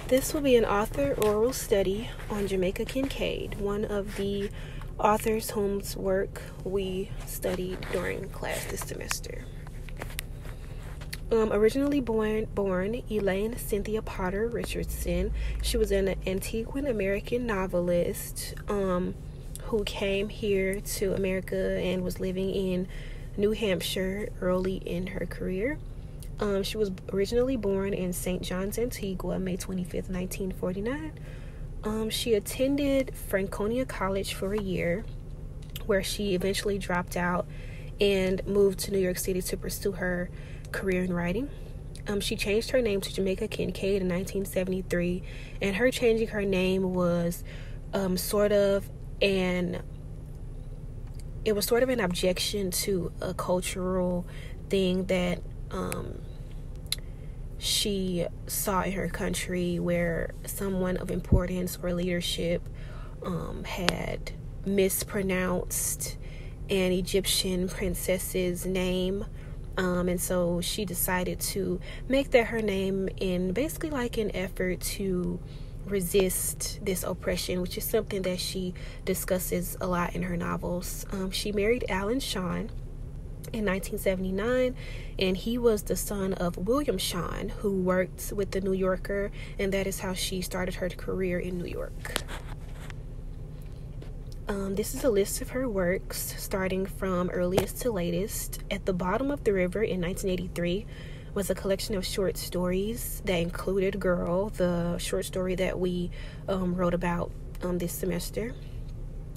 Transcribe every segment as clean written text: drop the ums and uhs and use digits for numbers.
This will be an author oral study on Jamaica Kincaid, one of the authors whose work we studied during class this semester. Originally born Elaine Cynthia Potter Richardson, she was an Antiguan American novelist who came here to America and was living in New Hampshire early in her career. She was originally born in St. John's, Antigua, May 25th, 1949. She attended Franconia College for a year, where she eventually dropped out and moved to New York City to pursue her career in writing. She changed her name to Jamaica Kincaid in 1973, and her changing her name was sort of an objection to a cultural thing that she saw in her country, where someone of importance or leadership had mispronounced an Egyptian princess's name, and so she decided to make that her name in basically like an effort to resist this oppression, which is something that she discusses a lot in her novels. She married Alan Shawn in 1979, and he was the son of William Shawn, who worked with the New Yorker, and that is how she started her career in New York. This is a list of her works, starting from earliest to latest. At the Bottom of the River in 1983 was a collection of short stories that included Girl, the short story that we wrote about this semester.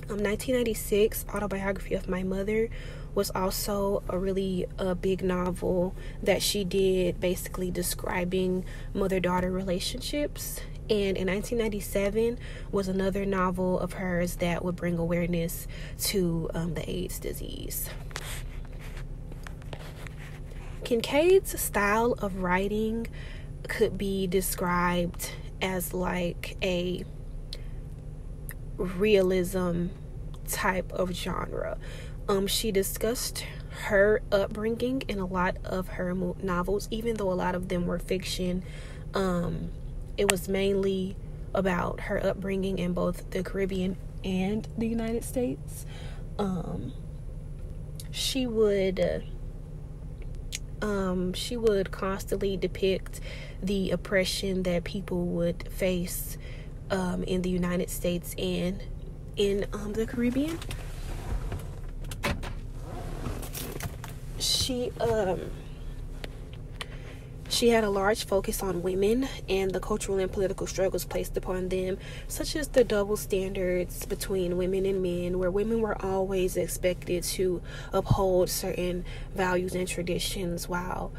1996, Autobiography of My Mother was also a really big novel that she did, basically describing mother-daughter relationships. And in 1997 was another novel of hers that would bring awareness to the AIDS disease. Kincaid's style of writing could be described as like a realism type of genre. She discussed her upbringing in a lot of her novels, even though a lot of them were fiction. It was mainly about her upbringing in both the Caribbean and the United States. She would constantly depict the oppression that people would face in the United States and in the Caribbean. She had a large focus on women and the cultural and political struggles placed upon them, such as the double standards between women and men, where women were always expected to uphold certain values and traditions, while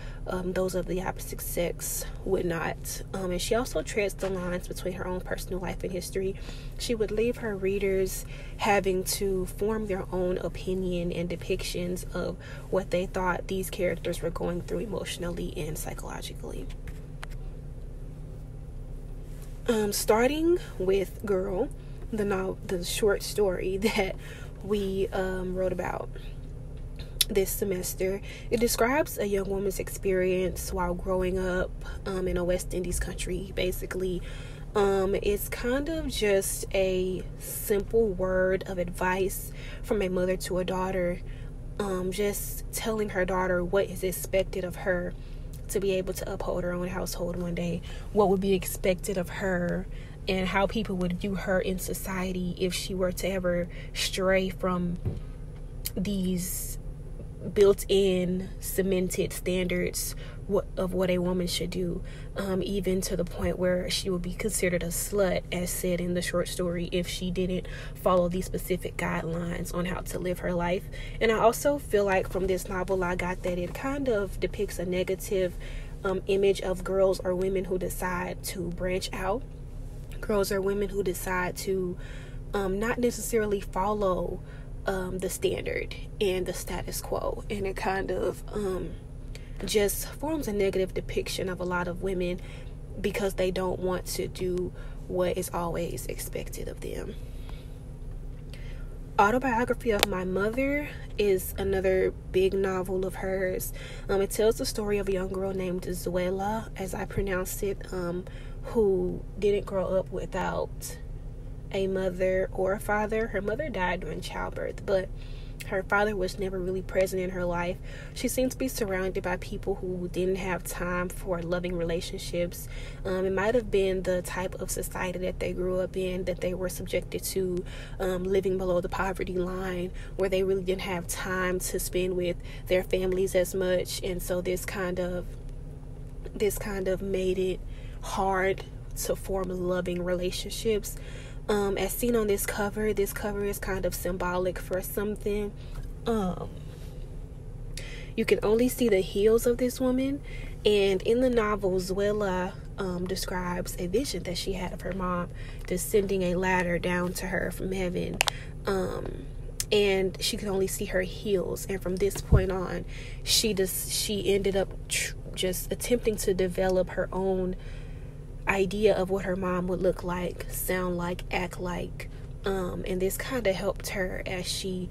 those of the opposite sex would not. And she also treads the lines between her own personal life and history. She would leave her readers having to form their own opinion and depictions of what they thought these characters were going through emotionally and psychologically. Starting with Girl, the short story that we wrote about this semester, it describes a young woman's experience while growing up in a West Indies country. Basically, it's kind of just a simple word of advice from a mother to a daughter, just telling her daughter what is expected of her to be able to uphold her own household one day, what would be expected of her, and how people would view her in society if she were to ever stray from these built-in cemented standards of what a woman should do, even to the point where she would be considered a slut, as said in the short story, if she didn't follow these specific guidelines on how to live her life. And I also feel like from this novel I got that it kind of depicts a negative image of girls or women who decide to branch out, girls or women who decide to not necessarily follow the standard and the status quo, and it kind of just forms a negative depiction of a lot of women because they don't want to do what is always expected of them. Autobiography of My Mother is another big novel of hers. It tells the story of a young girl named Zuela, as I pronounced it, who didn't grow up without a mother or a father. Her mother died during childbirth, but her father was never really present in her life. She seemed to be surrounded by people who didn't have time for loving relationships. It might have been the type of society that they grew up in, that they were subjected to, living below the poverty line, where they really didn't have time to spend with their families as much. And so this kind of made it hard to form loving relationships. As seen on this cover is kind of symbolic for something. You can only see the heels of this woman, and in the novel, Zuela describes a vision that she had of her mom descending a ladder down to her from heaven, and she could only see her heels. And from this point on, she ended up just attempting to develop her own idea of what her mom would look like, sound like, act like, and this kind of helped her as she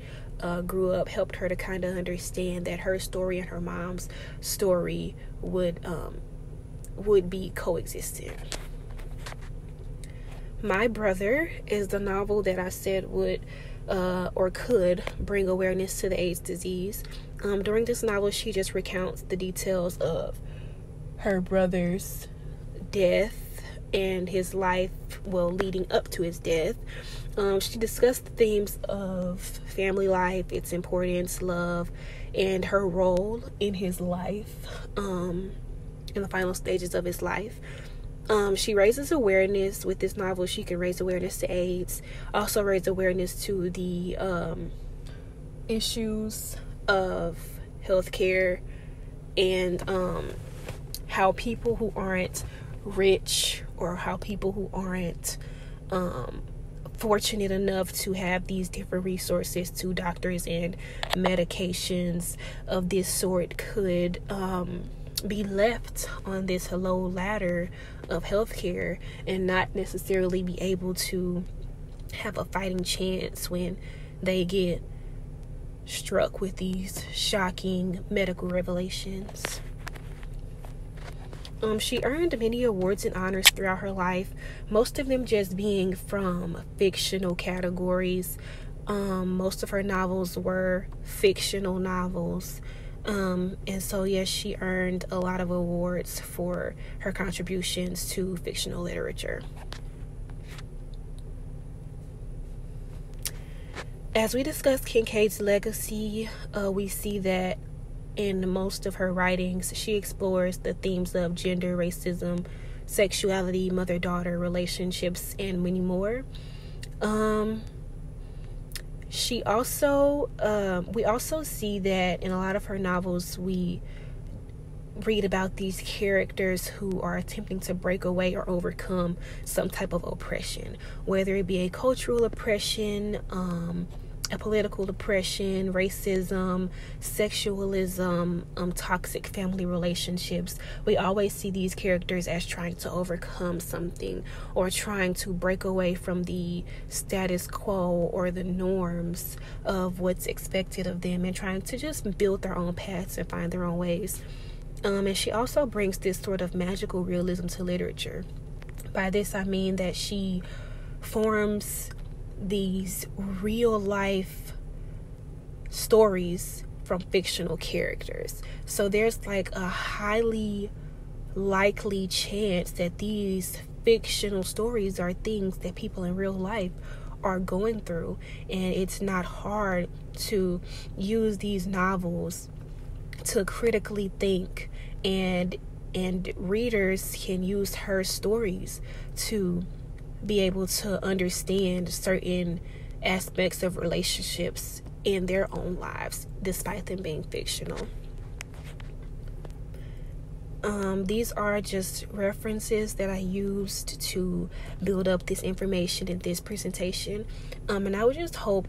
grew up, helped her to kind of understand that her story and her mom's story would be coexistent. My Brother is the novel that I said would or could bring awareness to the AIDS disease. During this novel, she just recounts the details of her brother's death and his life, leading up to his death. She discussed the themes of family life, its importance, love, and her role in his life, in the final stages of his life. She raises awareness with this novel. She can raise awareness to AIDS, also raise awareness to the issues of healthcare, and how people who aren't rich, or how people who aren't fortunate enough to have these different resources to doctors and medications of this sort could be left on this low ladder of healthcare and not necessarily be able to have a fighting chance when they get struck with these shocking medical revelations. She earned many awards and honors throughout her life, most of them just being from fictional categories. Most of her novels were fictional novels. And so, yes, she earned a lot of awards for her contributions to fictional literature. As we discuss Kincaid's legacy, we see that in most of her writings, she explores the themes of gender, racism, sexuality, mother-daughter relationships, and many more. We also see that in a lot of her novels, we read about these characters who are attempting to break away or overcome some type of oppression, whether it be a cultural oppression, a political oppression, racism, sexualism, toxic family relationships. We always see these characters as trying to overcome something, or trying to break away from the status quo or the norms of what's expected of them, and trying to just build their own paths and find their own ways. And she also brings this sort of magical realism to literature. By this, I mean that she forms these real life stories from fictional characters. So there's like a highly likely chance that these fictional stories are things that people in real life are going through, and it's not hard to use these novels to critically think, and readers can use her stories to be able to understand certain aspects of relationships in their own lives, despite them being fictional. These are just references that I used to build up this information in this presentation. And I would just hope